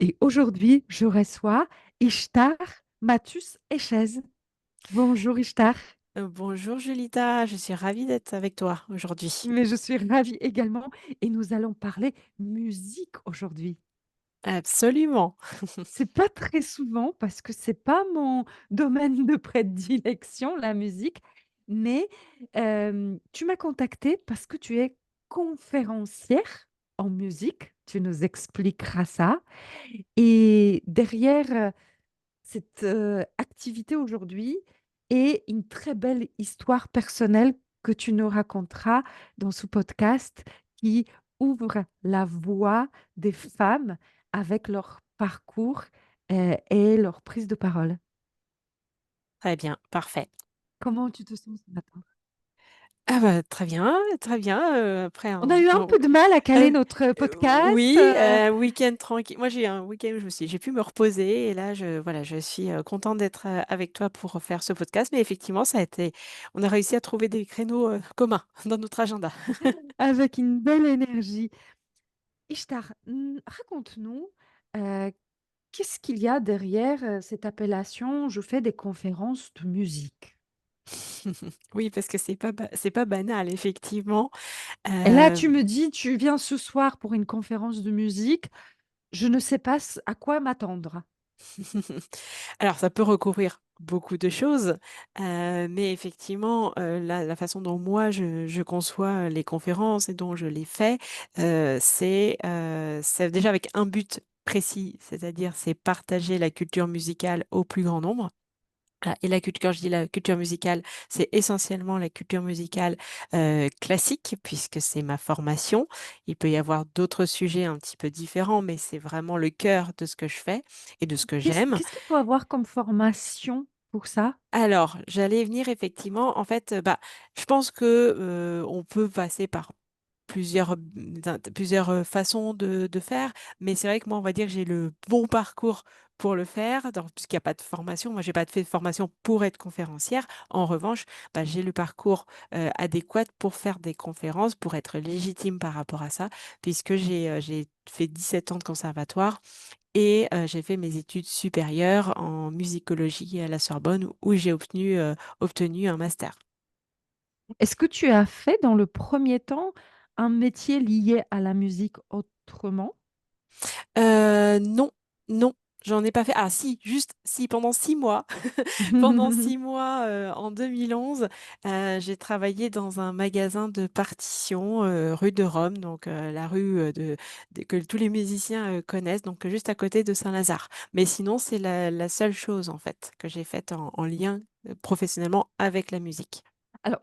Et aujourd'hui, je reçois Ishtar Matus Echez. Bonjour Ishtar, Bonjour Julita, je suis ravie d'être avec toi aujourd'hui. mais je suis ravie également et nous allons parler musique aujourd'hui. Absolument. C'est pas très souvent parce que c'est pas mon domaine de prédilection, la musique, mais tu m'as contactée parce que tu es conférencière en musique. Tu nous expliqueras ça. Et derrière cette activité aujourd'hui est une très belle histoire personnelle que tu nous raconteras dans ce podcast qui ouvre la voix des femmes avec leur parcours et leur prise de parole. Très bien, parfait. Comment tu te sens ce matin? Ah bah, très bien, très bien. Après On a eu un bon, peu de mal à caler euh, notre podcast. oui, week-end tranquille. Moi, j'ai eu un week-end où j'ai pu me reposer et là, voilà, je suis contente d'être avec toi pour faire ce podcast. Mais effectivement, on a réussi à trouver des créneaux communs dans notre agenda. Avec une belle énergie. Ishtar, raconte-nous, euh, qu'est-ce qu'il y a derrière cette appellation? Je fais des conférences de musique. Oui, parce que c'est pas banal, effectivement. Et là, Euh, tu me dis, tu viens ce soir pour une conférence de musique. Je ne sais pas à quoi m'attendre. Alors, ça peut recouvrir beaucoup de choses, mais effectivement, la façon dont moi je conçois les conférences et dont je les fais, c'est déjà avec un but précis, c'est-à-dire c'est partager la culture musicale au plus grand nombre. Et quand je dis la culture musicale, c'est essentiellement la culture musicale classique, puisque c'est ma formation. Il peut y avoir d'autres sujets un petit peu différents, mais c'est vraiment le cœur de ce que je fais et de ce que j'aime. Qu'est-ce qu'il faut avoir comme formation pour ça? Alors, j'allais venir effectivement, en fait, bah, je pense que on peut passer par plusieurs façons de faire, mais c'est vrai que moi, on va dire que j'ai le bon parcours pour le faire, puisqu'il n'y a pas de formation. Moi, j'ai pas fait de formation pour être conférencière. En revanche, bah, j'ai le parcours adéquat pour faire des conférences, pour être légitime par rapport à ça, puisque j'ai fait 17 ans de conservatoire et j'ai fait mes études supérieures en musicologie à la Sorbonne, où j'ai obtenu un master. Est-ce que tu as fait dans le premier temps un métier lié à la musique autrement? Non, non, j'en ai pas fait. Ah si, juste si, pendant 6 mois, pendant 6 mois en 2011, j'ai travaillé dans un magasin de partitions rue de Rome, donc la rue que tous les musiciens connaissent, donc juste à côté de Saint-Lazare. Mais sinon, c'est la seule chose en fait que j'ai faite en lien professionnellement avec la musique. Alors,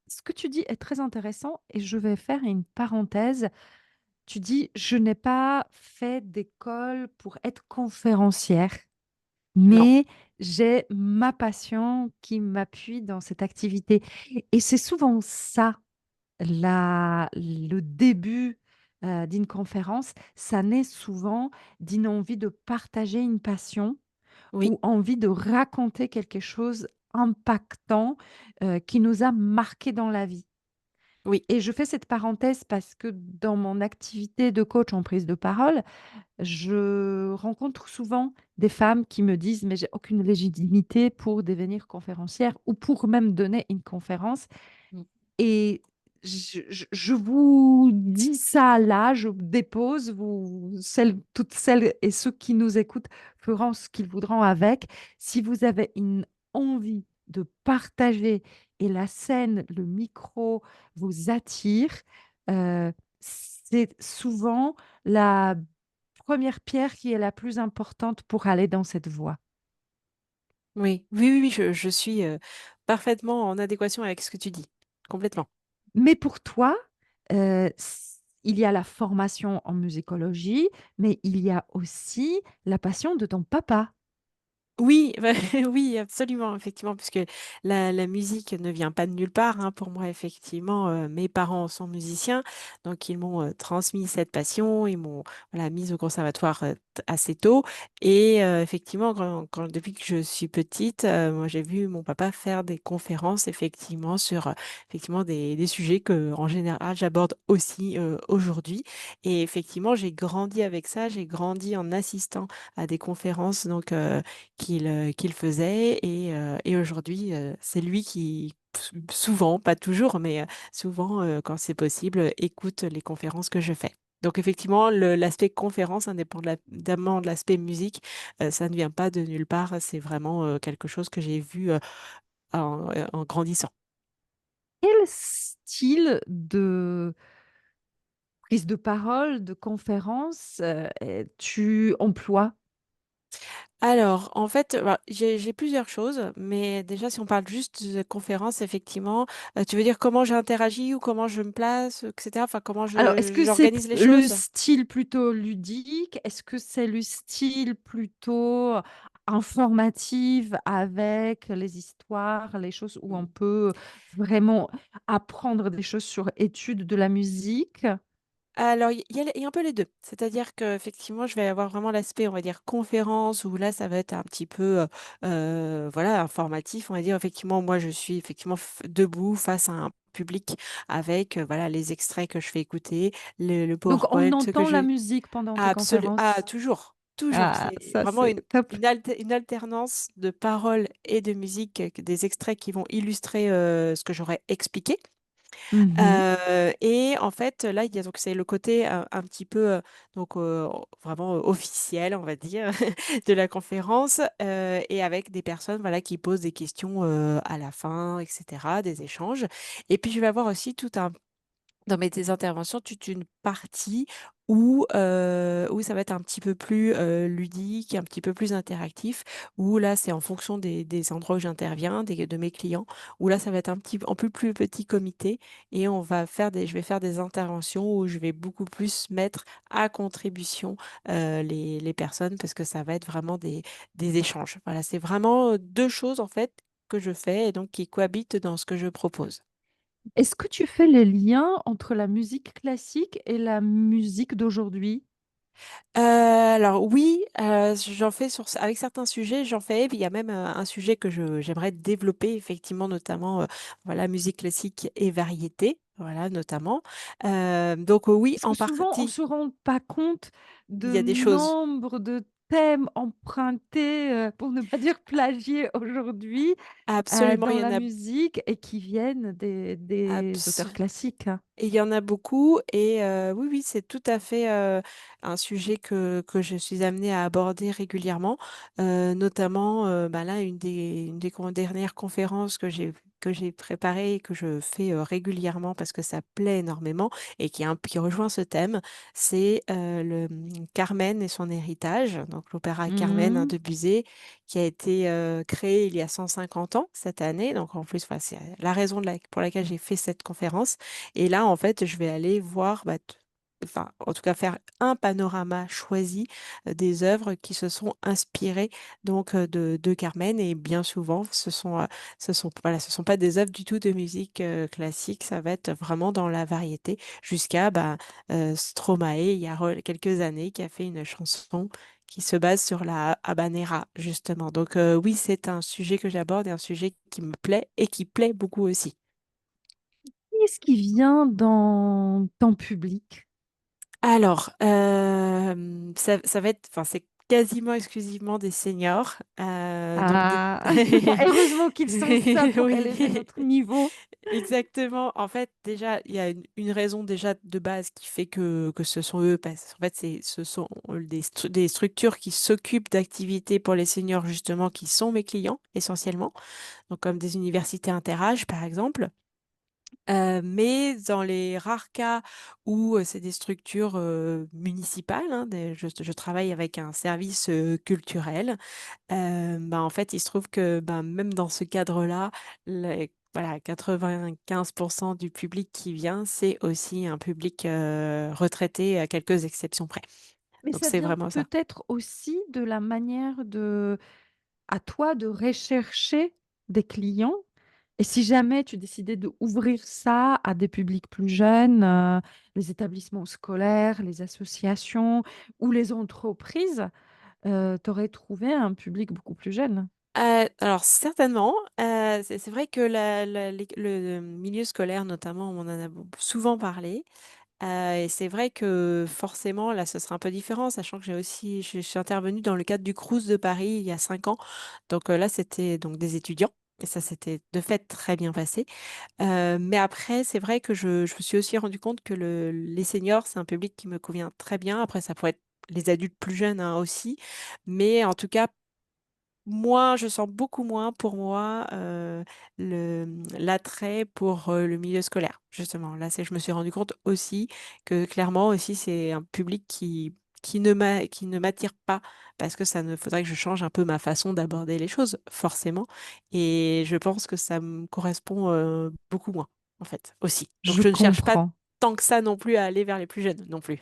ce que tu dis est très intéressant et je vais faire une parenthèse. Tu dis, je n'ai pas fait d'école pour être conférencière, Non, mais j'ai ma passion qui m'appuie dans cette activité. Et c'est souvent ça, le début d'une conférence, ça naît souvent d'une envie de partager une passion oui, ou envie de raconter quelque chose impactant qui nous a marqué dans la vie. oui, Et je fais cette parenthèse parce que dans mon activité de coach en prise de parole, je rencontre souvent des femmes qui me disent, mais j'ai aucune légitimité pour devenir conférencière ou pour même donner une conférence. mm, Et je vous dis ça là, je dépose, toutes celles et ceux qui nous écoutent feront ce qu'ils voudront avec. Si vous avez une envie de partager et la scène, le micro vous attire, c'est souvent la première pierre qui est la plus importante pour aller dans cette voie. oui, oui, oui, oui, je suis parfaitement en adéquation avec ce que tu dis, complètement. Mais pour toi, il y a la formation en musicologie, mais il y a aussi la passion de ton papa. Oui, bah, oui, absolument, effectivement, puisque la musique ne vient pas de nulle part, hein. Pour moi, effectivement, mes parents sont musiciens, donc ils m'ont transmis cette passion, ils m'ont voilà, mise au conservatoire assez tôt. Et effectivement, depuis que je suis petite, moi, j'ai vu mon papa faire des conférences, effectivement, sur effectivement, des sujets que, en général, j'aborde aussi aujourd'hui. Et effectivement, j'ai grandi avec ça, j'ai grandi en assistant à des conférences, donc qu'il faisait. Et aujourd'hui, c'est lui qui, souvent, pas toujours, mais souvent, quand c'est possible, écoute les conférences que je fais. Donc effectivement, l'aspect conférence, indépendamment de l'aspect musique, ça ne vient pas de nulle part. C'est vraiment quelque chose que j'ai vu en grandissant. Quel style de prise de parole, de conférence, tu emploies? Alors, en fait, bah, j'ai plusieurs choses, mais déjà, si on parle juste de conférence, effectivement, tu veux dire comment j'interagis ou comment je me place, etc. Enfin, comment Alors, est-ce que c'est j'organise les le choses? style plutôt ludique? Est-ce que c'est le style plutôt informatif avec les histoires, les choses où on peut vraiment apprendre des choses sur étude de la musique? Alors, il y a un peu les 2. C'est-à-dire qu'effectivement, je vais avoir vraiment l'aspect, on va dire, conférence, où là, ça va être un petit peu, voilà, informatif. On va dire, effectivement, moi, je suis effectivement debout face à un public avec, voilà, les extraits que je fais écouter, le Donc, on PowerPoint, ce que entend la je... musique pendant tes Ah, conférences? toujours, toujours. Ah, C'est ça, vraiment c'est top. une alternance de paroles et de musique, des extraits qui vont illustrer ce que j'aurais expliqué. Mmh. Et en fait, là, il y a donc c'est le côté un petit peu, donc vraiment officiel, on va dire, de la conférence, et avec des personnes, voilà, qui posent des questions, à la fin, et cetera, des échanges. Et puis, je vais avoir aussi tout un dans mes tes interventions, toute une partie où ça va être un petit peu plus, ludique, un petit peu plus interactif, où là, c'est en fonction des endroits où j'interviens, de mes clients, où là, ça va être un petit en plus petit comité. Et je vais faire des interventions où je vais beaucoup plus mettre à contribution, les personnes, parce que ça va être vraiment des échanges. Voilà, c'est vraiment, 2 choses, en fait, que je fais et donc qui cohabitent dans ce que je propose. Est-ce que tu fais les liens entre la musique classique et la musique d'aujourd'hui? Alors oui, j'en fais avec certains sujets, j'en fais. Puis il y a même, un sujet que j'aimerais développer effectivement, notamment, voilà, musique classique et variété, voilà, notamment. Donc oui, Parce que en souvent, on partie, se rend pas compte il de y a des choses nombre de thèmes empruntés, pour ne pas dire plagiés aujourd'hui, absolument, il dans y en la a musique et qui viennent des abs auteurs classiques, hein. Et il y en a beaucoup. Et oui, oui, c'est tout à fait, un sujet que je suis amenée à aborder régulièrement. Notamment, bah, là, dernières conférences que j'ai préparées et que je fais, régulièrement parce que ça plaît énormément et qui rejoint ce thème, c'est, Carmen et son héritage, donc l'opéra Carmen, hein, Mmh. de Bizet, qui a été, créé il y a 150 ans cette année. Donc en plus, enfin, c'est la raison pour laquelle j'ai fait cette conférence. Et là, en fait, je vais aller voir, bah, enfin, en tout cas, faire un panorama choisi, des œuvres qui se sont inspirées donc, de Carmen. Et bien souvent, voilà, ce sont pas des œuvres du tout de musique classique. Ça va être vraiment dans la variété, jusqu'à bah, Stromae, il y a quelques années, qui a fait une chanson qui se base sur la habanera, justement. Donc oui, c'est un sujet que j'aborde et un sujet qui me plaît et qui plaît beaucoup aussi. Qui est-ce qui vient dans ton public? Alors, ça va être, enfin, c'est quasiment exclusivement des seniors, donc des Ah! Heureusement qu'ils sont ça pour oui, élever notre niveau. exactement. En fait, déjà, il y a une raison déjà de base qui fait que ce sont eux, parce qu'en fait, ce sont des structures qui s'occupent d'activités pour les seniors, justement, qui sont mes clients essentiellement, donc comme des universités Interage, par exemple. Mais dans les rares cas où, c'est des structures, municipales, hein, je travaille avec un service, culturel, bah, en fait, il se trouve que, ben, même dans ce cadre-là, les voilà, 95 du public qui vient, c'est aussi un public, retraité, à quelques exceptions près. Mais Donc ça c'est vient vraiment ça. peut-être aussi de la manière de à toi de rechercher des clients et si jamais tu décidais d'ouvrir ça à des publics plus jeunes, les établissements scolaires, les associations ou les entreprises, tu aurais trouvé un public beaucoup plus jeune? Alors certainement, c'est vrai que le milieu scolaire notamment, on en a souvent parlé, et c'est vrai que forcément là, ce sera un peu différent, sachant que je suis intervenue dans le cadre du Crous de Paris il y a 5 ans. Donc, là, c'était donc des étudiants et ça s'était de fait très bien passé. Mais après, c'est vrai que je me suis aussi rendu compte que les seniors, c'est un public qui me convient très bien. Après, ça pourrait être les adultes plus jeunes, hein, aussi, mais en tout cas moi, je sens beaucoup moins pour moi, l'attrait pour, le milieu scolaire, justement. Là, je me suis rendu compte aussi que clairement aussi, c'est un public qui ne m'attire pas parce que ça ne faudrait que je change un peu ma façon d'aborder les choses, forcément, et je pense que ça me correspond, beaucoup moins, en fait, aussi. Donc Je je ne cherche pas comprends, tant que ça non plus à aller vers les plus jeunes, non plus.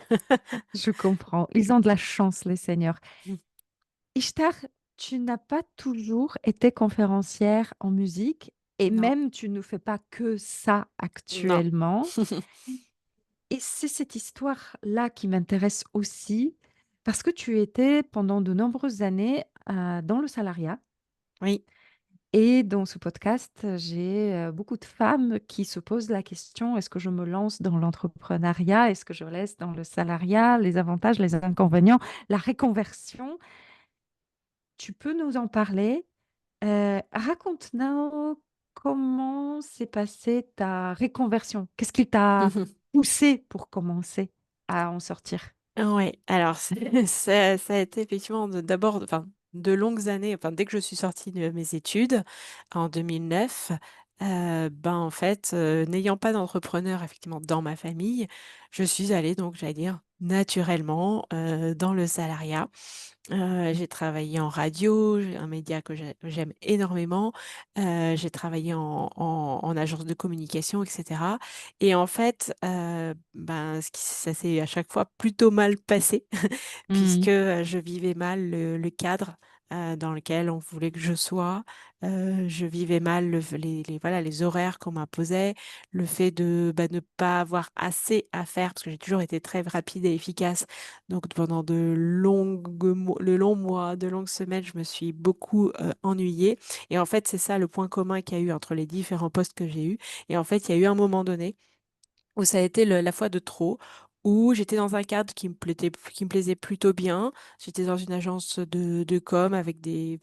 je comprends. Ils ont de la chance, les seniors. Ishtar, tu n'as pas toujours été conférencière en musique et Non, même tu ne fais pas que ça non. actuellement. Et c'est cette histoire-là qui m'intéresse aussi parce que tu étais pendant de nombreuses années dans le salariat. Oui. Et dans ce podcast, j'ai beaucoup de femmes qui se posent la question, est-ce que je me lance dans l'entrepreneuriat? Est-ce que je laisse dans le salariat? Les avantages, les inconvénients, la reconversion. Tu peux nous en parler? Raconte-nous comment s'est passée ta reconversion? Qu'est-ce qui t'a poussé pour commencer à en sortir? Ouais, alors ça a été effectivement d'abord, enfin, de longues années, enfin, dès que je suis sortie de mes études en 2009, ben, en fait, n'ayant pas d'entrepreneur effectivement dans ma famille, je suis allée donc, j'allais dire, naturellement, dans le salariat. J'ai travaillé en radio, j'ai un média que j'aime énormément. J'ai travaillé en agence de communication et cetera, et en fait, ben, ça s'est à chaque fois plutôt mal passé puisque, Mmh. je vivais mal le cadre, dans lequel on voulait que je sois. Je vivais mal les voilà, les horaires qu'on m'imposait, le fait de, bah, ne pas avoir assez à faire parce que j'ai toujours été très rapide et efficace. Donc pendant de longs mois, de longues semaines, je me suis beaucoup, ennuyée, et en fait, c'est ça le point commun qu'il y a eu entre les différents postes que j'ai eus, et en fait, il y a eu un moment donné où ça a été la fois de trop, où j'étais dans un cadre qui me plaisait plutôt bien. J'étais dans une agence de com avec des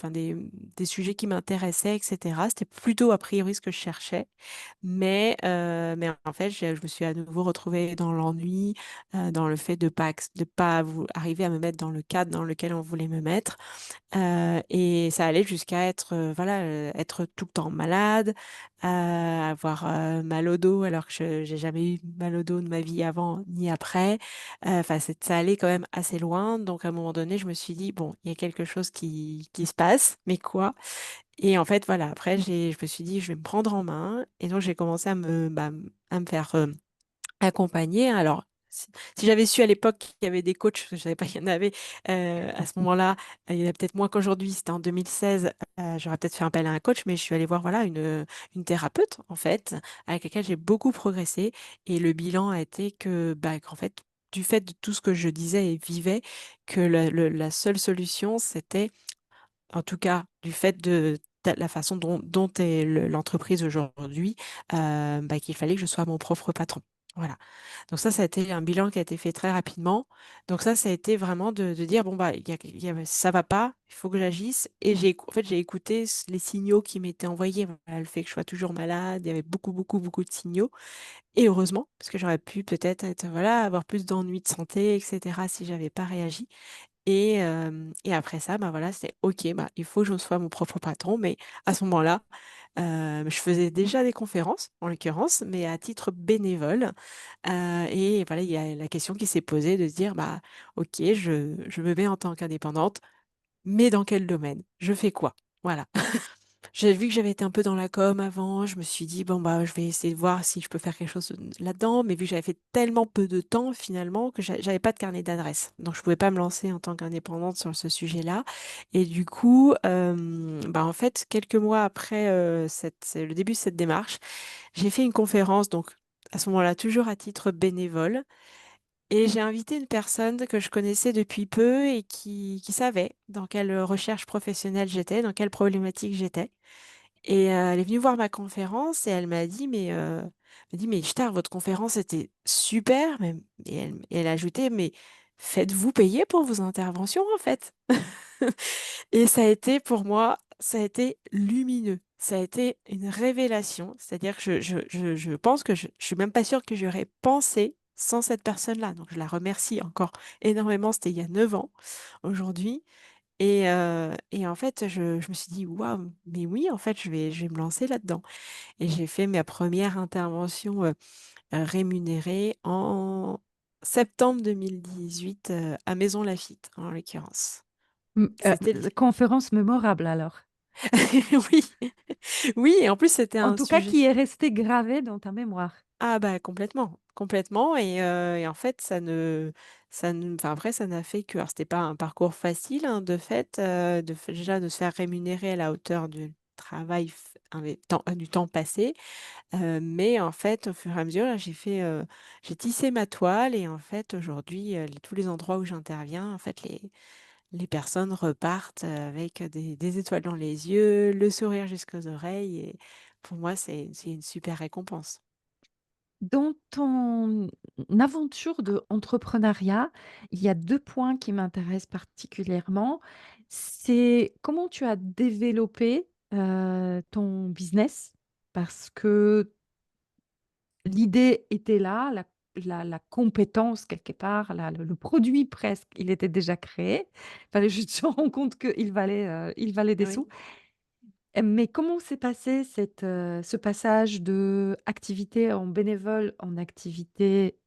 sujets qui m'intéressaient, et cetera. C'était plutôt a priori ce que je cherchais. Mais en fait, je me suis à nouveau retrouvée dans l'ennui, dans le fait de pas arriver à me mettre dans le cadre dans lequel on voulait me mettre. Et ça allait jusqu'à être, voilà, être tout le temps malade, avoir, mal au dos alors que je j'ai jamais eu mal au dos de ma vie avant ni après. Enfin, ça allait quand même assez loin. Donc à un moment donné, je me suis dit: «Bon, il y a quelque chose qui se passe, mais quoi?» Et en fait, voilà, après je me suis dit: «Je vais me prendre en main», et donc j'ai commencé à me faire, accompagner. Alors, si j'avais su à l'époque qu'il y avait des coachs, parce que je savais pas qu'il y en avait, à ce moment-là, il y en a peut-être moins qu'aujourd'hui, c'était en 2016, j'aurais peut-être fait appel à un coach, mais je suis allée voir, voilà, une thérapeute, en fait, avec laquelle j'ai beaucoup progressé, et le bilan a été que, bah, qu'en fait, du fait de tout ce que je disais et vivais, que la seule solution, c'était, en tout cas, du fait de la façon dont est l'entreprise aujourd'hui, bah, qu'il fallait que je sois mon propre patron. Voilà. Donc ça a été un bilan qui a été fait très rapidement. Donc ça a été vraiment de dire: «Bon, bah, ça va pas, il faut que j'agisse», et en fait, j'ai écouté les signaux qui m'étaient envoyés. Voilà, le fait que je sois toujours malade, il y avait beaucoup, beaucoup, beaucoup de signaux, et heureusement, parce que j'aurais pu peut-être être, voilà, avoir plus d'ennuis de santé et cetera si j'avais pas réagi. Et après ça, bah, voilà, c'est OK, bah, il faut que je sois mon propre patron, mais à ce moment-là, je faisais déjà des conférences, en l'occurrence, mais à titre bénévole, et voilà, il y a la question qui s'est posée de se dire: «Bah, OK, je me mets en tant qu'indépendante, mais dans quel domaine? Je fais quoi?» Voilà. J'ai vu que j'avais été un peu dans la com avant, je me suis dit, bon, bah, je vais essayer de voir si je peux faire quelque chose là-dedans, mais vu que j'avais fait tellement peu de temps finalement que j'avais pas de carnet d'adresse. Donc, je pouvais pas me lancer en tant qu'indépendante sur ce sujet-là. Et du coup, bah, en fait, quelques mois après c'est le début de cette démarche, j'ai fait une conférence, donc à ce moment-là, toujours à titre bénévole. Et j'ai invité une personne que je connaissais depuis peu et qui savait dans quelle recherche professionnelle j'étais, dans quelle problématique j'étais. Et elle est venue voir ma conférence et elle m'a dit, mais Shtar, votre conférence était super. Et elle a ajouté, mais faites-vous payer pour vos interventions, en fait. Et ça a été pour moi, ça a été lumineux. Ça a été une révélation. C'est-à-dire que je pense que je suis même pas sûre que j'aurais pensé sans cette personne-là. Donc je la remercie encore énormément. C'était il y a 9 ans aujourd'hui. Et en fait, je me suis dit: «Waouh, mais oui, en fait, je vais me lancer là-dedans» et j'ai fait ma première intervention, rémunérée en septembre 2018, à Maison Lafitte, en l'occurrence. C'était le Conférence mémorable alors. oui, oui et en plus, c'était En un tout cas, sujet qui est resté gravé dans ta mémoire. ah bah, complètement, complètement et en fait, enfin, après, ça n'a fait que alors c'était pas un parcours facile, hein, de fait, déjà de se faire rémunérer à la hauteur du travail du temps passé, mais en fait, au fur et à mesure, là, j'ai tissé ma toile et en fait, aujourd'hui, tous les endroits où j'interviens, en fait, les personnes repartent, avec des étoiles dans les yeux, le sourire jusqu'aux oreilles et pour moi, c'est une super récompense. Dans ton aventure d'entrepreneuriat, il y a 2 points qui m'intéressent particulièrement. C'est comment tu as développé, ton business? Parce que l'idée était là, la compétence quelque part, le produit presque, il était déjà créé. Il fallait juste se rendre compte il valait des sous. Oui. Mais comment s'est passé ce passage de activité en bénévole en activité,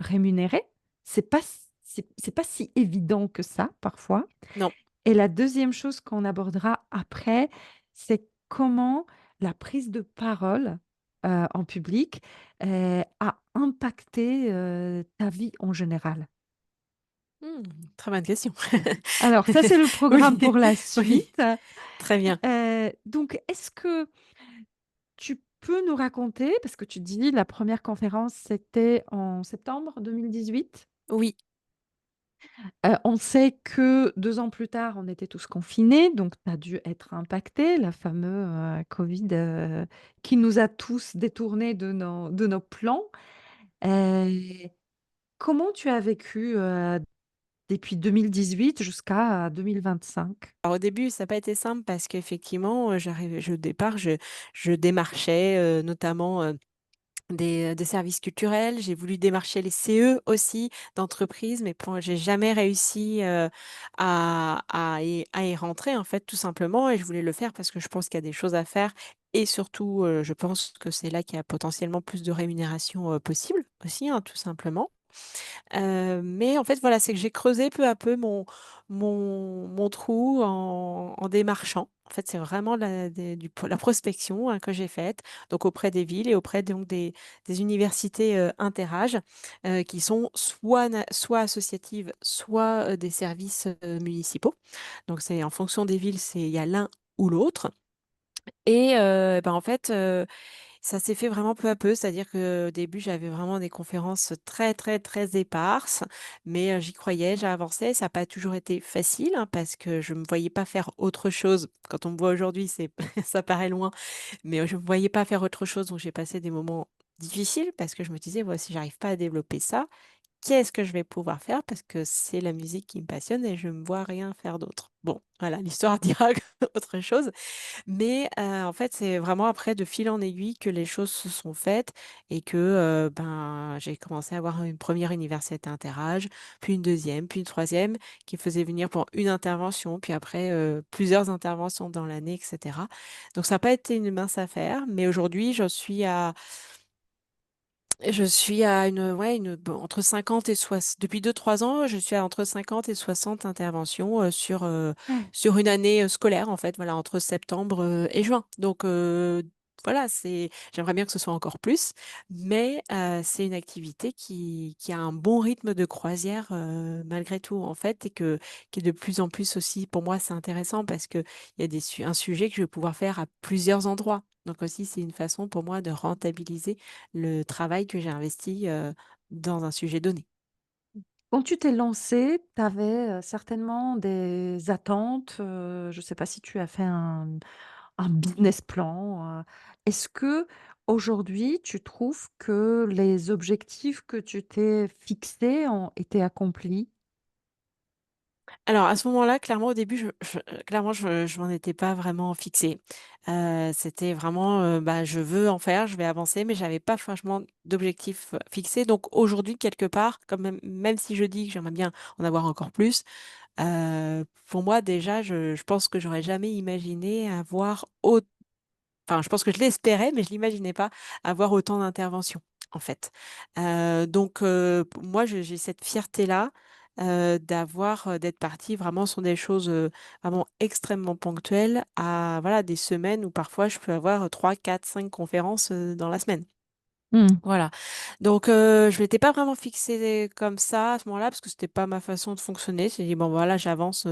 rémunérée? C'est pas si évident que ça, parfois. Non. Et la deuxième chose qu'on abordera après, c'est comment la prise de parole, en public, a impacté, ta vie en général. Mmh, très bonne question. Alors ça, c'est le programme Oui, pour la oui, suite. très bien. Donc est-ce que tu peux nous raconter, parce que tu dis la première conférence, c'était en septembre 2018. Oui, On sait que 2 ans plus tard, on était tous confinés, donc tu as dû être impacté, le fameux, covid, qui nous a tous détournés de nos plans. Heu, Comment tu as vécu, depuis 2018 jusqu'à 2025? alors au début, ça n'a pas été simple parce qu'effectivement, au départ, je démarchais, notamment, des services culturels. J'ai voulu démarcher les CE aussi d'entreprises, mais j'ai jamais réussi, à y rentrer, en fait, tout simplement et je voulais le faire parce que je pense qu'il y a des choses à faire et surtout, je pense que c'est là qu'il y a potentiellement plus de rémunération, possible aussi, hein, tout simplement. Mais en fait, voilà, c'est que j'ai creusé peu à peu mon trou en démarchant. En fait, c'est vraiment la prospection, hein, que j'ai faite, donc auprès des villes et auprès donc des universités, Interage, qui sont soit associatives, soit, des services, municipaux. Donc c'est en fonction des villes, il y a l'un ou l'autre et bah, en fait, ça s'est fait vraiment peu à peu, c'est-à-dire qu'au début, j'avais vraiment des conférences très, très, très éparses, mais j'y croyais, j'avançais. Ça n'a pas toujours été facile, hein, parce que je ne me voyais pas faire autre chose. Quand on me voit aujourd'hui, c'est ça paraît loin, mais je ne me voyais pas faire autre chose, donc j'ai passé des moments difficiles parce que je me disais: «Ouais, si j'arrive pas à développer ça, qu'est-ce que je vais pouvoir faire?» parce que c'est la musique qui me passionne et je ne me vois rien faire d'autre. Bon, voilà, l'histoire dira autre chose. Mais, en fait, c'est vraiment après de fil en aiguille que les choses se sont faites et que, ben, j'ai commencé à avoir une première université interage, puis une deuxième, puis une troisième qui me faisait venir pour une intervention, puis après, plusieurs interventions dans l'année et cetera. Donc ça n'a pas été une mince affaire, mais aujourd'hui, j'en suis Je suis à entre 50 et 60. Depuis 2, 3 ans, je suis à entre 50 et 60 interventions sur une année scolaire, en fait, voilà, entre septembre et juin. Donc, voilà, j'aimerais bien que ce soit encore plus, mais c'est une activité qui a un bon rythme de croisière malgré tout, en fait, qui est de plus en plus aussi, pour moi, c'est intéressant parce qu'il y a un sujet que je vais pouvoir faire à plusieurs endroits. Donc aussi, c'est une façon pour moi de rentabiliser le travail que j'ai investi, dans un sujet donné. Quand tu t'es lancée, tu avais, certainement des attentes, je ne sais pas si tu as fait un business plan, Est-ce qu'aujourd'hui, tu trouves que les objectifs que tu t'es fixés ont été accomplis? Alors à ce moment-là, clairement au début, clairement je m'en étais pas vraiment fixée. C'était vraiment, bah, je veux en faire, je vais avancer, mais j'avais pas franchement d'objectif, fixé. Donc aujourd'hui, quelque part, quand même si je dis que j'aimerais bien en avoir encore plus, pour moi déjà, je pense que j'aurais jamais imaginé avoir enfin, je pense que je l'espérais, mais je l'imaginais pas avoir autant d'interventions, en fait. Donc p moi, j'ai cette fierté-là, d'être partie vraiment sur des choses, vraiment extrêmement ponctuelles à voilà, des semaines où parfois je peux avoir 3, 4, 5 conférences, dans la semaine. Mmh. Voilà. Donc je m'étais pas vraiment fixée comme ça à ce moment-là, parce que c'était pas ma façon de fonctionner. J'ai dit: «Bon voilà, j'avance,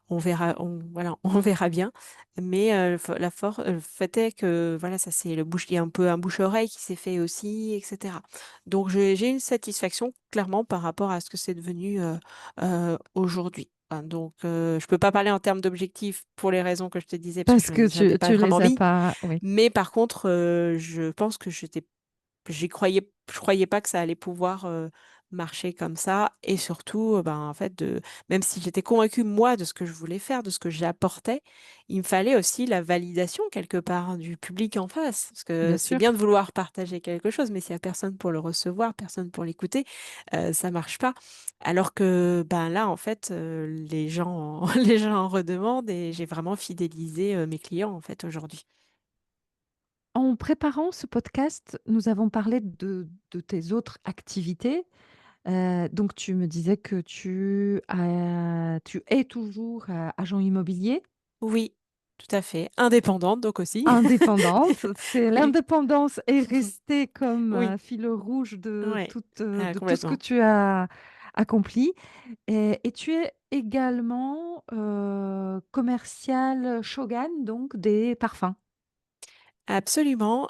on verra on verra bien». Mais le fait est que voilà, ça c'est le bouche il y a un peu un bouche-oreille qui s'est fait aussi et cetera. Donc j'ai une satisfaction clairement par rapport à ce que c'est devenu, aujourd'hui. Donc je peux pas parler en termes d'objectifs pour les raisons que je te disais, parce que Parce que j'en ai pas tu vraiment les as mis. pas oui. Mais par contre, je pense que je croyais pas que ça allait pouvoir, marcher comme ça, et surtout, ben, en fait, même si j'étais convaincue, moi, de ce que je voulais faire, de ce que j'apportais, il me fallait aussi la validation quelque part du public en face. Parce que Bien c'est sûr. bien de vouloir partager quelque chose, mais s'il y a personne pour le recevoir, personne pour l'écouter, ça marche pas. Alors que, ben, là, en fait, les gens les gens en redemandent, et j'ai vraiment fidélisé, mes clients, en fait, aujourd'hui. En préparant ce podcast, nous avons parlé de tes autres activités. Donc tu me disais que tu es toujours, agent immobilier, Oui, tout à fait. Indépendante donc aussi. indépendante. C'est Oui. l'indépendance est restée comme, Oui, fil rouge ouais, de tout ce que complètement. tu as accompli et tu es également, commercial Shogan, donc des parfums. Absolument,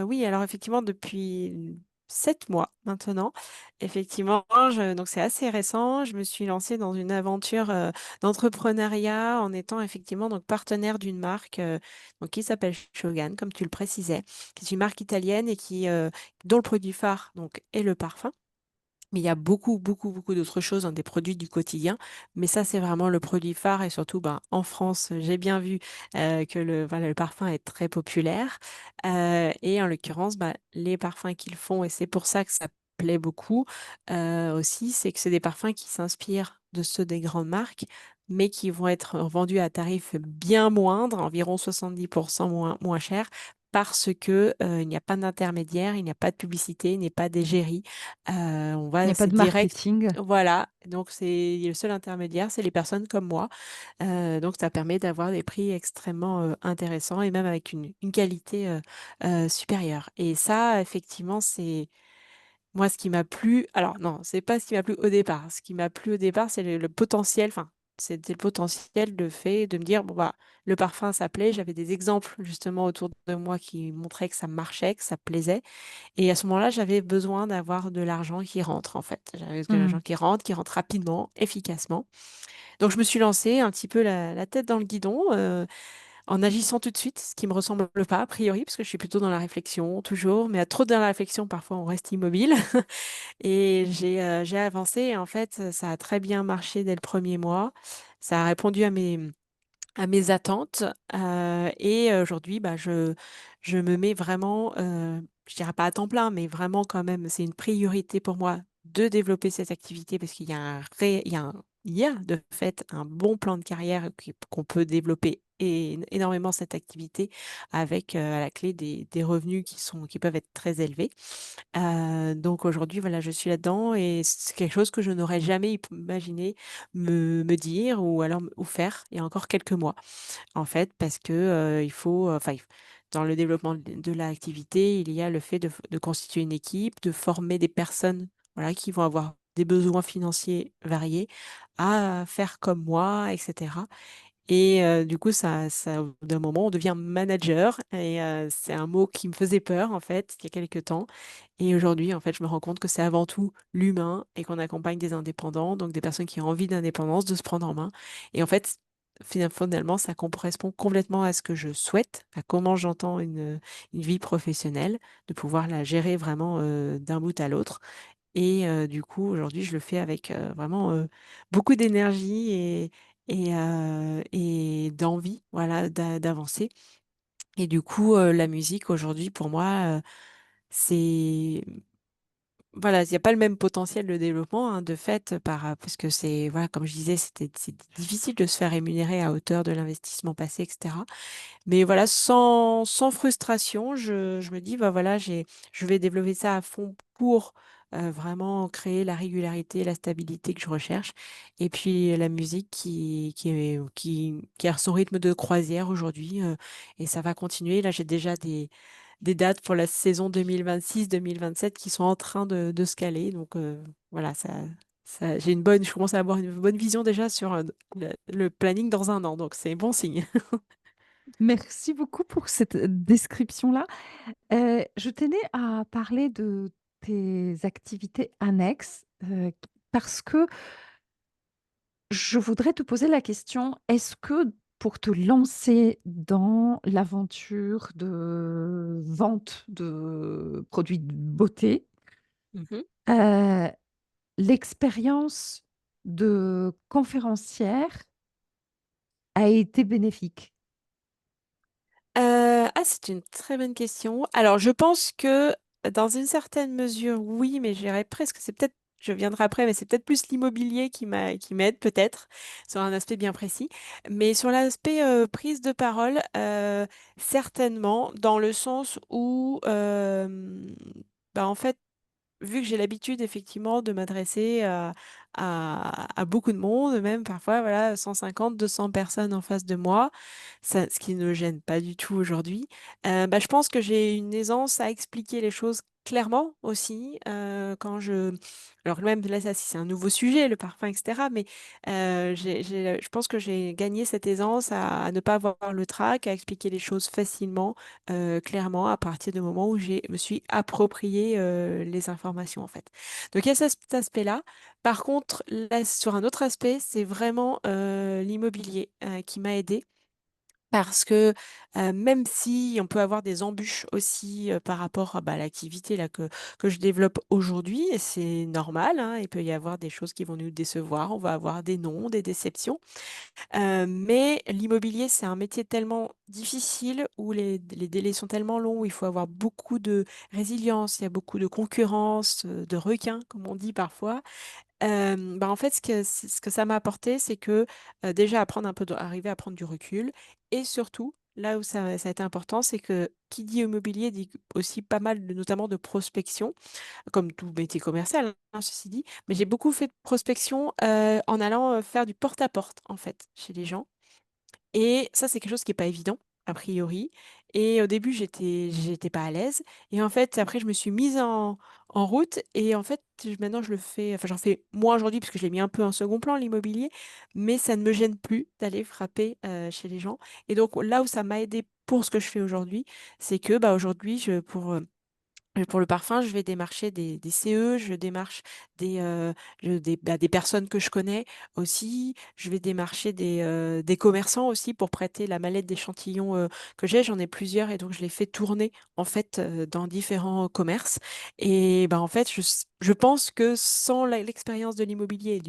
oui, alors effectivement depuis 7 mois maintenant, effectivement, donc c'est assez récent. Je me suis lancée dans une aventure, d'entrepreneuriat en étant effectivement donc partenaire d'une marque, donc qui s'appelle Shogan, comme tu le précisais, qui est une marque italienne et dont le produit phare donc est le parfum. Mais il y a beaucoup, beaucoup, beaucoup d'autres choses, dans des produits du quotidien. Mais ça, c'est vraiment le produit phare, et surtout, ben, en France, j'ai bien vu, que le parfum est très populaire. Et en l'occurrence, bah, les parfums qu'ils font, et c'est pour ça que ça plaît beaucoup, aussi, c'est que c'est des parfums qui s'inspirent de ceux des grandes marques, mais qui vont être vendus à tarif bien moindre, environ 70% moins cher, parce que, il n'y a pas d'intermédiaire, il n'y a pas de publicité, il n'y a pas d'égérie. Il n'y a pas C'est de direct, marketing. voilà, donc c'est le seul intermédiaire, c'est les personnes comme moi, donc ça permet d'avoir des prix extrêmement, intéressants, et même avec une qualité, supérieure, et ça, effectivement, c'est moi ce qui m'a plu. Alors non, c'est pas ce qui m'a plu au départ. Ce qui m'a plu au départ, c'est le potentiel, enfin, c'était le potentiel, de fait de me dire: «Bon, bah, le parfum, ça plaît». J'avais des exemples justement autour de moi qui montraient que ça marchait, que ça plaisait, et à ce moment-là, j'avais besoin d'avoir de l'argent qui rentre, en fait. J'avais besoin de Mmh. l'argent qui rentre rapidement, efficacement. Donc je me suis lancée un petit peu la tête dans le guidon, en agissant tout de suite, ce qui me ressemble pas a priori, parce que je suis plutôt dans la réflexion toujours, mais à trop dans la réflexion, parfois on reste immobile. Et j'ai avancé, et en fait, ça a très bien marché dès le premier mois. Ça a répondu à mes attentes, et aujourd'hui, bah, je me mets vraiment, je dirais pas à temps plein, mais vraiment quand même, c'est une priorité pour moi de développer cette activité, parce qu'il y a un ré il y a de fait un bon plan de carrière qu'on peut développer énormément cette activité avec, à la clé des revenus qui peuvent être très élevés. Donc aujourd'hui, voilà, je suis là-dedans et c'est quelque chose que je n'aurais jamais imaginé me dire ou alors ou faire il y a encore quelques mois. En fait, parce que, il faut, enfin, dans le développement de l'activité, il y a le fait de constituer une équipe, de former des personnes, voilà, qui vont avoir des besoins financiers variés, à faire comme moi et cetera. Et du coup, au bout d'un moment, on devient manager et c'est un mot qui me faisait peur, en fait, il y a quelque temps. Et aujourd'hui, en fait, je me rends compte que c'est avant tout l'humain et qu'on accompagne des indépendants, donc des personnes qui ont envie d'indépendance, de se prendre en main. Et en fait, finalement, ça correspond complètement à ce que je souhaite, à comment j'entends une vie professionnelle, de pouvoir la gérer vraiment d'un bout à l'autre. Et du coup, aujourd'hui, je le fais avec, vraiment, beaucoup d'énergie et d'envie, voilà, d'avancer. Et du coup, la musique aujourd'hui pour moi, c'est voilà, il y a pas le même potentiel de développement, hein, de fait, parce que c'est voilà, comme je disais, c'est difficile de se faire rémunérer à hauteur de l'investissement passé et cetera. Mais voilà, sans frustration, je me dis: «Bah, voilà, je vais développer ça à fond pour, vraiment créer la régularité, la stabilité que je recherche» et puis la musique qui a son rythme de croisière aujourd'hui, et ça va continuer. Là, j'ai déjà des dates pour la saison 2026-2027 qui sont en train de se caler donc voilà, je commence à avoir une bonne vision déjà sur, le planning dans un an, donc c'est bon signe. Merci beaucoup pour cette description-là. Je tenais à parler de tes activités annexes, parce que je voudrais te poser la question, est-ce que pour te lancer dans l'aventure de vente de produits de beauté, Mmh. heu, l'expérience de conférencière a été bénéfique? C'est une très bonne question. Alors, je pense que dans une certaine mesure, oui, mais je dirais presque c'est peut-être je viendrai après, mais c'est peut-être plus l'immobilier qui m'aide peut-être, sur un aspect bien précis. Mais sur l'aspect, prise de parole, certainement, dans le sens où, bah, en fait, vu que j'ai l'habitude effectivement de m'adresser à beaucoup de monde, même parfois, voilà, 150-200 personnes en face de moi, ce qui ne me gêne pas du tout aujourd'hui. Bah, je pense que j'ai une aisance à expliquer les choses clairement aussi, quand alors même là, ça, c'est un nouveau sujet, le parfum et cetera, mais je pense que j'ai gagné cette aisance à ne pas avoir le trac, à expliquer les choses facilement, clairement, à partir du moment où je me suis approprié, les informations, en fait. Donc il y a cet aspect-là. Par contre, là, sur un autre aspect, c'est vraiment, l'immobilier, qui m'a aidée parce que, même si on peut avoir des embûches aussi, par rapport, bah, à l'activité là que je développe aujourd'hui et c'est normal, hein, il peut y avoir des choses qui vont nous décevoir, on va avoir des non, des déceptions. Mais l'immobilier, c'est un métier tellement difficile où les délais sont tellement longs, où il faut avoir beaucoup de résilience, il y a beaucoup de concurrence, de requins comme on dit parfois. Bah, en fait, ce que ça m'a apporté, c'est que, déjà apprendre un peu arriver à prendre du recul et surtout, là où ça a été important, c'est que qui dit immobilier dit aussi pas mal notamment de prospection, comme tout métier commercial, hein, ceci dit. Mais j'ai beaucoup fait de prospection, en allant, faire du porte-à-porte, en fait, chez les gens. Et ça, c'est quelque chose qui est pas évident, a priori. Et au début, j'étais pas à l'aise. Et en fait, après, je me suis mise en route. Et en fait, maintenant, je le fais, enfin, j'en fais moins aujourd'hui parce que je l'ai mis un peu en second plan, l'immobilier. Mais ça ne me gêne plus d'aller frapper chez les gens. Et donc, là où ça m'a aidé pour ce que je fais aujourd'hui, c'est que bah, aujourd'hui, pour le parfum, je vais démarcher des CE, je démarche des personnes que je connais aussi. Je vais démarcher des commerçants aussi pour prêter la mallette d'échantillons, que j'ai. J'en ai plusieurs et donc je les fais tourner en fait, dans différents commerces et bah, en fait, je pense que sans l'expérience de l'immobilier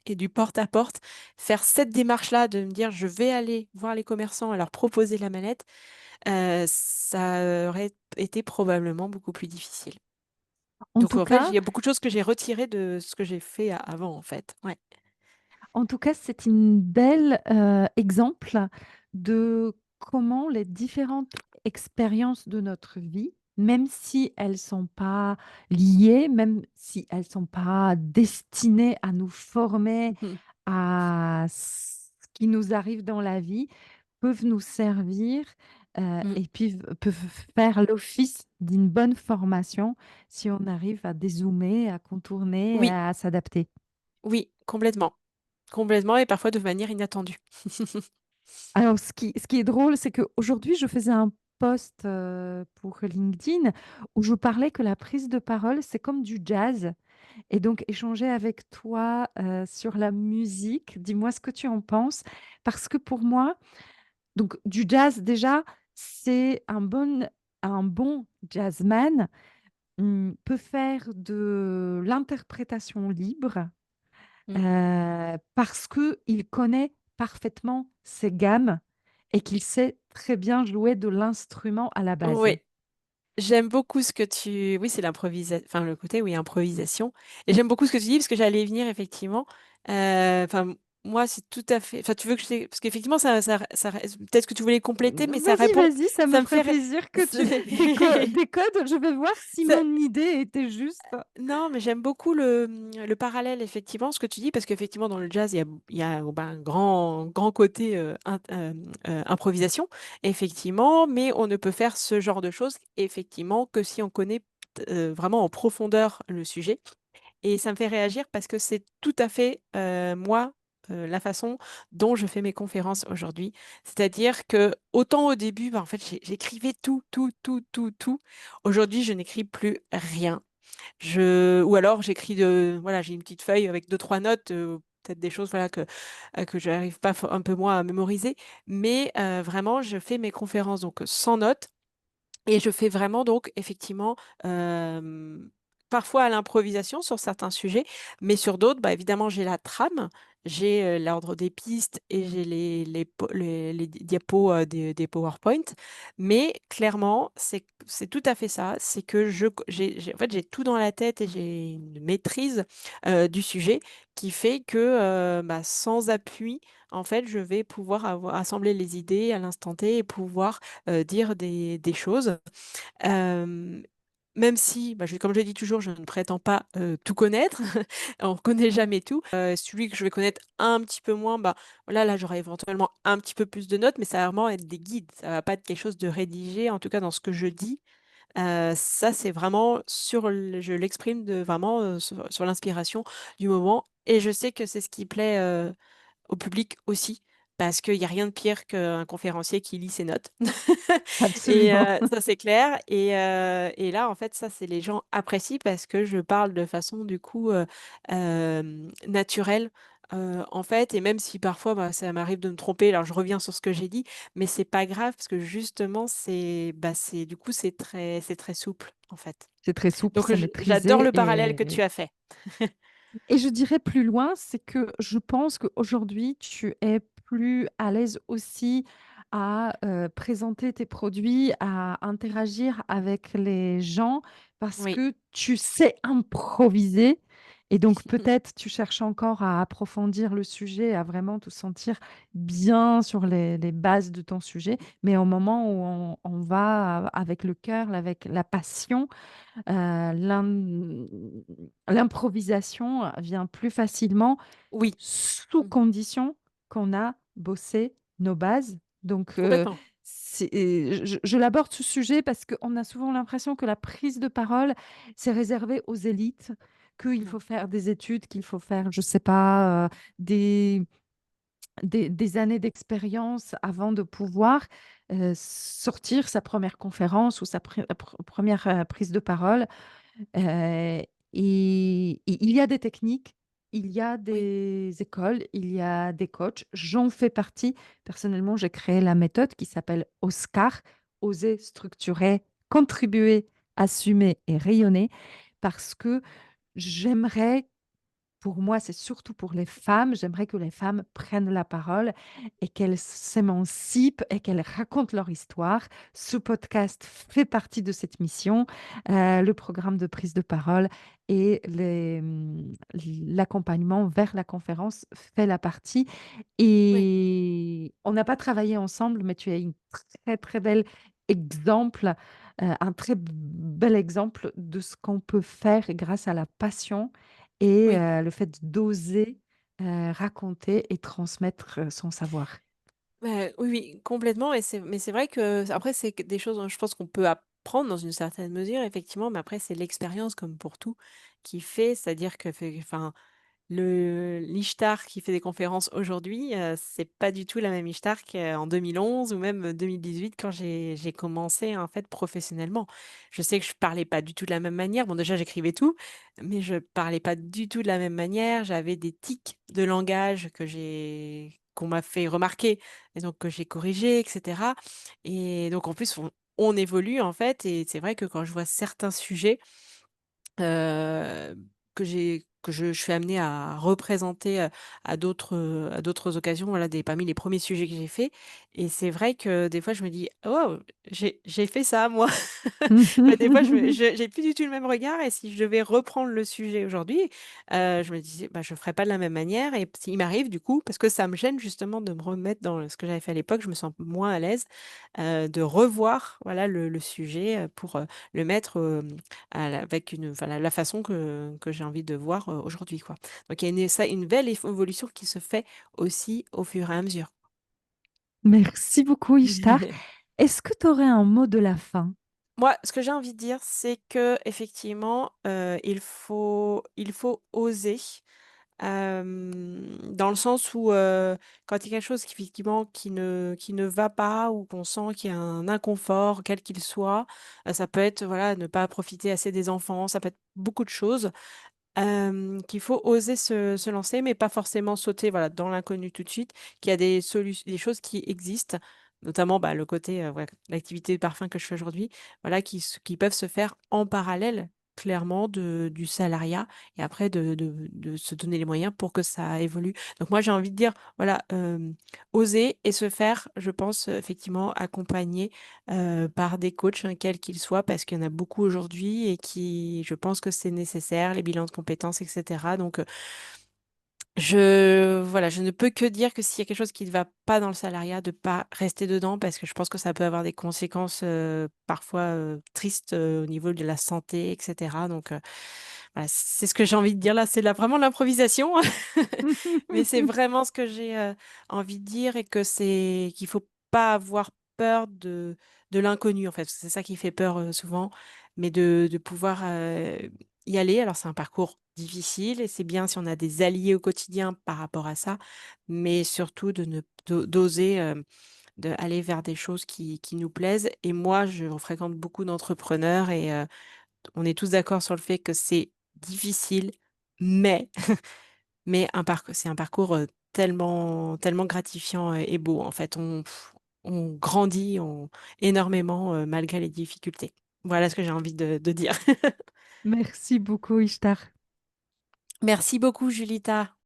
et du porte-à-porte, faire cette démarche-là de me dire: «Je vais aller voir les commerçants et leur proposer la mallette», ça aurait été probablement beaucoup plus difficile. En Donc tout en fait, il cas y a beaucoup de choses que j'ai retirées de ce que j'ai fait avant, en fait. Ouais. En tout cas, c'est une belle, exemple de comment les différentes expériences de notre vie, même si elles sont pas liées, même si elles sont pas destinées à nous former Mhm. à ce qui nous arrive dans la vie, peuvent nous servir Mm. et puis peuvent faire l'office d'une bonne formation si on arrive à dézoomer, à contourner, Oui, à s'adapter. oui, complètement. Complètement et parfois de manière inattendue. Alors, ce qui est drôle, c'est qu'aujourd'hui, je faisais un post pour LinkedIn où je parlais que la prise de parole, c'est comme du jazz. Et donc, échanger avec toi sur la musique, dis-moi ce que tu en penses. Parce que pour moi, donc du jazz, déjà, c'est un bon jazzman peut faire de l'interprétation libre Mm. parce qu'il connaît parfaitement ses gammes et qu'il sait très bien jouer de l'instrument à la base. Oui, j'aime beaucoup ce que tu... Oui, c'est l'improvisation, enfin le côté, oui, improvisation. Et j'aime beaucoup ce que tu dis, parce que j'allais y venir, effectivement. Enfin, moi, c'est tout à fait... Enfin, tu veux que je... Parce qu'effectivement, peut-être que tu voulais compléter, mais ça Vas-y, répond... vas-y, ça me Ça me ferait fait... plaisir que tu décodes. Je vais voir si Ça- mon idée était juste. Non, mais j'aime beaucoup le parallèle, effectivement, ce que tu dis, parce qu'effectivement, dans le jazz, il y a bah, un grand côté improvisation, effectivement, mais on ne peut faire ce genre de choses, effectivement, que si on connaît vraiment en profondeur le sujet. Et ça me fait réagir parce que c'est tout à fait, moi, la façon dont je fais mes conférences aujourd'hui. C'est-à-dire que autant au début, bah, en fait, j'écrivais tout, tout, tout, tout, tout. Aujourd'hui, je n'écris plus rien. Ou alors j'écris voilà, j'ai une petite feuille avec deux, trois notes, peut-être des choses voilà, que je n'arrive pas un peu moins à mémoriser. Mais vraiment, je fais mes conférences donc sans notes. Et je fais vraiment donc effectivement parfois à l'improvisation sur certains sujets, mais sur d'autres, bah, évidemment, j'ai la trame, j'ai l'ordre des pistes et j'ai les diapos des PowerPoint. Mais clairement, c'est tout à fait ça. C'est que en fait, j'ai tout dans la tête et j'ai une maîtrise du sujet qui fait que bah, sans appui, en fait, je vais pouvoir assembler les idées à l'instant T et pouvoir dire des choses. Euh, Même si, bah, comme je dis toujours, je ne prétends pas tout connaître, on ne connaît jamais tout. Celui que je vais connaître un petit peu moins, bah, voilà, là j'aurai éventuellement un petit peu plus de notes, mais ça va vraiment être des guides, ça va pas être quelque chose de rédigé, en tout cas dans ce que je dis. Ça, c'est vraiment je l'exprime vraiment sur l'inspiration du moment, et je sais que c'est ce qui plaît au public aussi, parce qu'il n'y a rien de pire qu'un conférencier qui lit ses notes. Et Absolument. ça, c'est clair. Et là, en fait, ça, c'est les gens apprécient parce que je parle de façon, du coup, naturelle. En fait, et même si parfois bah, ça m'arrive de me tromper, alors je reviens sur ce que j'ai dit, mais c'est pas grave parce que justement, du coup, c'est très souple, en fait. C'est très souple, Donc, c'est j'adore maîtrisé le parallèle que tu as fait. et je dirais plus loin, c'est que je pense qu'aujourd'hui, tu es plus à l'aise aussi à présenter tes produits, à interagir avec les gens parce Oui. que tu sais improviser. Et donc peut-être tu cherches encore à approfondir le sujet, à vraiment te sentir bien sur les bases de ton sujet. Mais au moment où on va avec le cœur, avec la passion, l'improvisation vient plus facilement Oui. sous condition qu'on a bossé nos bases. Donc, Complètement. je l'aborde ce sujet parce qu'on a souvent l'impression que la prise de parole, c'est réservé aux élites, qu'il Mm. faut faire des études, qu'il faut faire, je ne sais pas, des années d'expérience avant de pouvoir sortir sa première conférence ou sa première prise de parole. Et il y a des techniques, il y a Oui. des écoles, il y a des coachs. J'en fais partie. Personnellement, j'ai créé la méthode qui s'appelle OSCAR, oser, structurer, contribuer, assumer et rayonner, parce que j'aimerais pour moi, c'est surtout pour les femmes. J'aimerais que les femmes prennent la parole et qu'elles s'émancipent et qu'elles racontent leur histoire. Ce podcast fait partie de cette mission, le programme de prise de parole et l'accompagnement vers la conférence fait la partie. Oui, Et on n'a pas travaillé ensemble, mais tu es une très, très belle exemple, un très bel exemple de ce qu'on peut faire grâce à la passion et oui. le fait d'oser, raconter et transmettre, son savoir. Oui, oui, complètement. Mais c'est vrai que après, c'est des choses, je pense qu'on peut apprendre dans une certaine mesure, effectivement. Mais après, c'est l'expérience, comme pour tout, qui fait. C'est-à-dire que, enfin, l'Ishtar qui fait des conférences aujourd'hui, c'est pas du tout la même Ishtar qu'en 2011 ou même 2018 quand j'ai commencé, en fait, professionnellement. Je sais que je parlais pas du tout de la même manière. Bon, déjà, j'écrivais tout, mais je parlais pas du tout de la même manière. J'avais des tics de langage qu'on m'a fait remarquer et donc que j'ai corrigé, et cetera. Et donc en plus, on évolue, en fait, et c'est vrai que quand je vois certains sujets Heu, que je suis amenée à représenter, à d'autres occasions, voilà, des parmi les premiers sujets que j'ai faits, et c'est vrai que des fois je me dis: «Waouh, j'ai fait ça moi!» Bah, des fois j'ai plus du tout le même regard, et si je devais reprendre le sujet aujourd'hui, je me disais: «Bah, je ferais pas de la même manière», et il m'arrive du coup, parce que ça me gêne justement de me remettre dans ce que j'avais fait à l'époque, je me sens moins à l'aise, de revoir, voilà, le sujet, pour, le mettre, avec une enfin la façon que j'ai envie de voir, aujourd'hui, quoi. Donc il y a une belle évolution qui se fait aussi au fur et à mesure. Merci beaucoup Ishtar. Est-ce que tu aurais un mot de la fin? Moi, ce que j'ai envie de dire, c'est qu'effectivement, il faut oser, dans le sens où, quand il y a quelque chose qui effectivement qui ne va pas, ou qu'on sent qu'il y a un inconfort, quel qu'il soit, ça peut être, voilà, ne pas profiter assez des enfants, ça peut être beaucoup de choses. Qu'il faut oser se lancer, mais pas forcément sauter, voilà, dans l'inconnu tout de suite, qu'il y a des choses qui existent, notamment, bah, le côté, ouais, l'activité de parfum que je fais aujourd'hui, voilà, qui peuvent se faire en parallèle, clairement, du salariat, et après de se donner les moyens pour que ça évolue. Donc moi, j'ai envie de dire, voilà, oser et se faire, je pense, effectivement, accompagner par des coachs, hein, quels qu'ils soient, parce qu'il y en a beaucoup aujourd'hui et qui je pense que c'est nécessaire, les bilans de compétences, et cetera. Donc, je ne peux que dire que s'il y a quelque chose qui ne va pas dans le salariat, de pas rester dedans, parce que je pense que ça peut avoir des conséquences, parfois, tristes, au niveau de la santé, et cetera. Donc, voilà, c'est ce que j'ai envie de dire là, c'est vraiment l'improvisation, mais c'est vraiment ce que j'ai, envie de dire, et qu'il faut pas avoir peur de l'inconnu, en fait. C'est ça qui fait peur, souvent, mais de pouvoir, y aller. Alors c'est un parcours difficile, et c'est bien si on a des alliés au quotidien par rapport à ça, mais surtout de ne d'oser, aller vers des choses qui nous plaisent. Et moi, je fréquente beaucoup d'entrepreneurs, et on est tous d'accord sur le fait que c'est difficile, mais c'est un parcours, tellement gratifiant, et beau, en fait. On grandit énormément, malgré les difficultés. Voilà ce que j'ai envie de dire. Merci beaucoup Ishtar. Merci beaucoup, Julita.